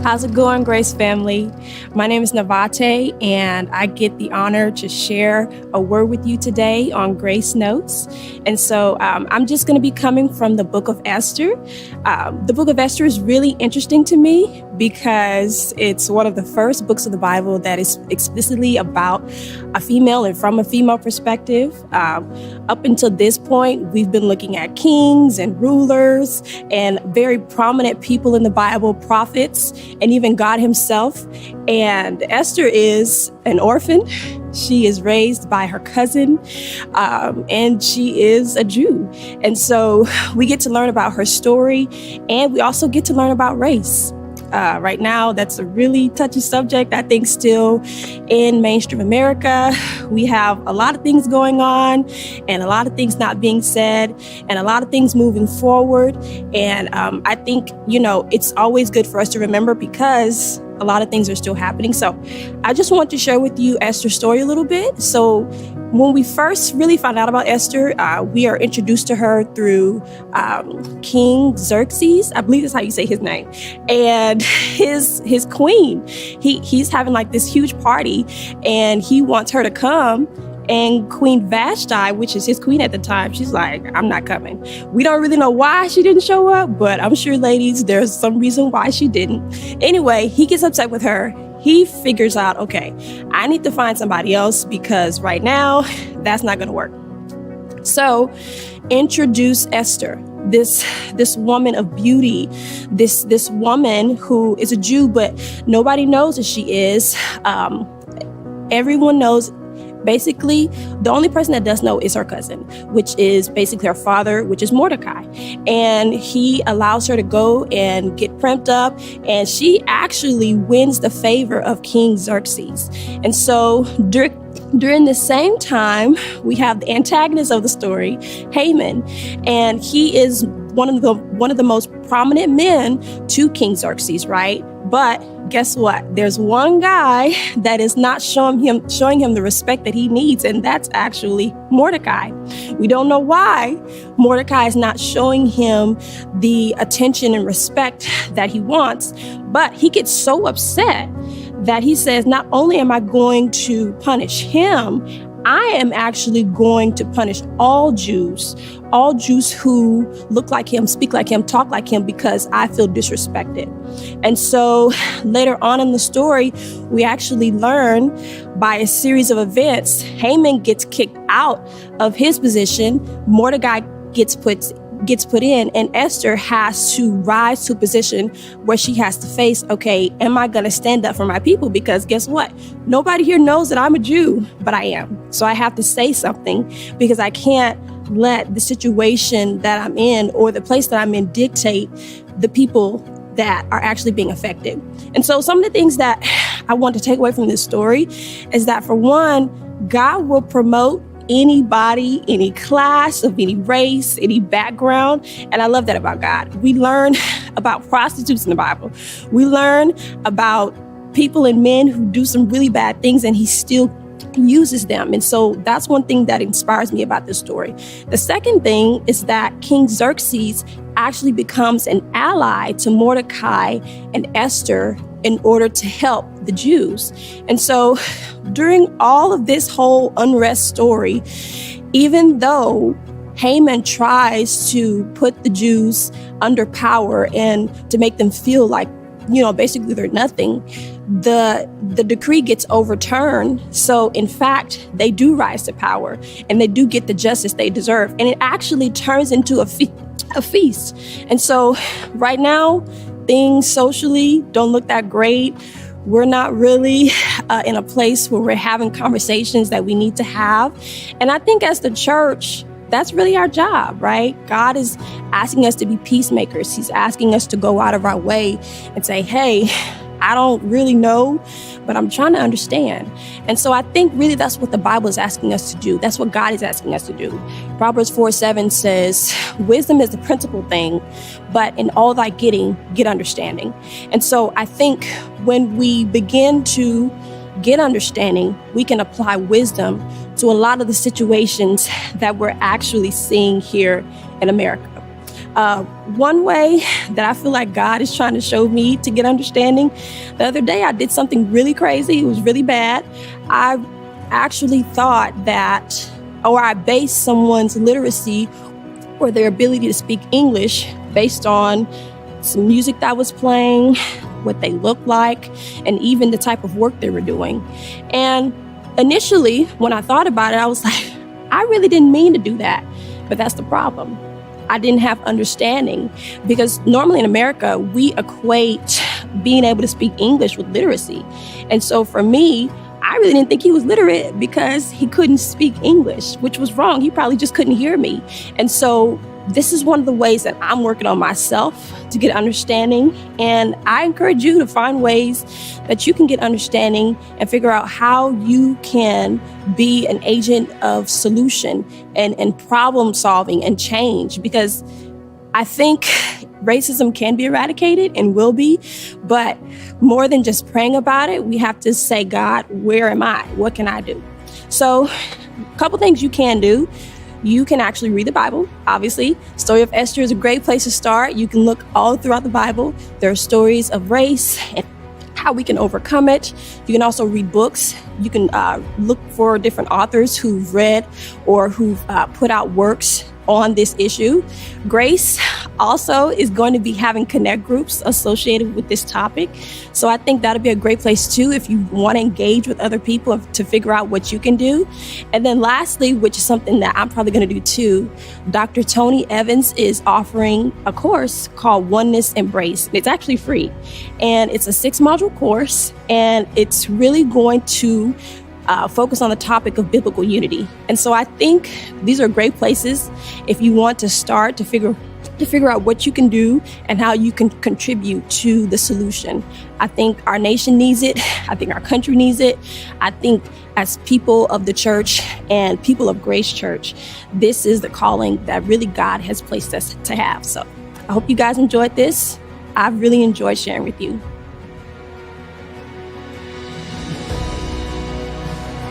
How's it going, Grace family? My name is Nevate, and I get the honor to share a word with you today on Grace Notes. And so I'm just going to be coming from the book of Esther. The book of Esther is really interesting to me because it's one of the first books of the Bible that is explicitly about a female and from a female perspective. Up until this point, we've been looking at kings and rulers and very prominent people in the Bible, prophets, and even God himself. And Esther is an orphan. She is raised by her cousin, and she is a Jew. And so we get to learn about her story, and we also get to learn about race. Right now, that's a really touchy subject, I think, still in mainstream America. We have a lot of things going on and a lot of things not being said and a lot of things moving forward. And I think, it's always good for us to remember because a lot of things are still happening. So I just want to share with you Esther's story a little bit. So when we first really found out about Esther, we are introduced to her through King Xerxes. I believe that's how you say his name. And his queen. He's having like this huge party and he wants her to come. And Queen Vashti, which is his queen at the time, she's like, I'm not coming. We don't really know why she didn't show up, but I'm sure, ladies, there's some reason why she didn't. Anyway, he gets upset with her. He figures out, okay, I need to find somebody else because right now, that's not going to work. So introduce Esther, this woman of beauty, this woman who is a Jew, but nobody knows that she is. Everyone knows. Basically, the only person that does know is her cousin, which is basically her father, which is Mordecai. And he allows her to go and get primped up, and she actually wins the favor of King Xerxes. And so during the same time, we have the antagonist of the story, Haman, and he is one of the most prominent men to King Xerxes, right? But guess what? There's one guy that is not showing him the respect that he needs, and that's actually Mordecai. We don't know why Mordecai is not showing him the attention and respect that he wants, but he gets so upset that he says, not only am I going to punish him, I am actually going to punish all Jews who look like him, speak like him, talk like him, because I feel disrespected. And so later on in the story, we actually learn by a series of events, Haman gets kicked out of his position, Mordecai gets put in, and Esther has to rise to a position where she has to face, okay, am I going to stand up for my people? Because guess what? Nobody here knows that I'm a Jew, but I am. So I have to say something because I can't let the situation that I'm in or the place that I'm in dictate the people that are actually being affected. And so some of the things that I want to take away from this story is that, for one, God will promote anybody, any class, of any race, any background. And I love that about God. We learn about prostitutes in the Bible. We learn about people and men who do some really bad things, and he still uses them. And so that's one thing that inspires me about this story. The second thing is that King Xerxes actually becomes an ally to Mordecai and Esther in order to help the Jews. And so during all of this whole unrest story, even though Haman tries to put the Jews under power and to make them feel like, basically they're nothing, the decree gets overturned. So in fact, they do rise to power and they do get the justice they deserve. And it actually turns into a feast. And so right now, things socially don't look that great. We're not really in a place where we're having conversations that we need to have. And I think as the church, that's really our job, right? God is asking us to be peacemakers. He's asking us to go out of our way and say, hey, I don't really know, but I'm trying to understand. And so I think really that's what the Bible is asking us to do. That's what God is asking us to do. Proverbs 4:7 says, wisdom is the principal thing, but in all thy getting, get understanding. And so I think when we begin to get understanding, we can apply wisdom to a lot of the situations that we're actually seeing here in America. One way that I feel like God is trying to show me to get understanding, the other day I did something really crazy. It was really bad. I actually thought that, or I based someone's literacy or their ability to speak English based on some music that was playing, what they looked like, and even the type of work they were doing. And initially, when I thought about it, I was like, I really didn't mean to do that. But that's the problem. I didn't have understanding, because normally in America, we equate being able to speak English with literacy. And so for me, I really didn't think he was literate because he couldn't speak English, which was wrong. He probably just couldn't hear me. And so this is one of the ways that I'm working on myself to get understanding. And I encourage you to find ways that you can get understanding and figure out how you can be an agent of solution and problem solving and change. Because I think racism can be eradicated and will be, but more than just praying about it, we have to say, God, where am I? What can I do? So a couple things you can do. You can actually read the Bible, obviously. Story of Esther is a great place to start. You can look all throughout the Bible. There are stories of race and how we can overcome it. You can also read books. You can look for different authors who've read or who've put out works on this issue. Grace also is going to be having connect groups associated with this topic. So I think that'll be a great place too if you want to engage with other people to figure out what you can do. And then lastly, which is something that I'm probably going to do too, Dr. Tony Evans is offering a course called Oneness Embrace. It's actually free, and it's a 6-module course, and it's really going to focus on the topic of biblical unity. And so I think these are great places if you want to start to figure out what you can do and how you can contribute to the solution. I think our nation needs it. I think our country needs it. I think as people of the church and people of Grace Church, this is the calling that really God has placed us to have. So I hope you guys enjoyed this. I've really enjoyed sharing with you.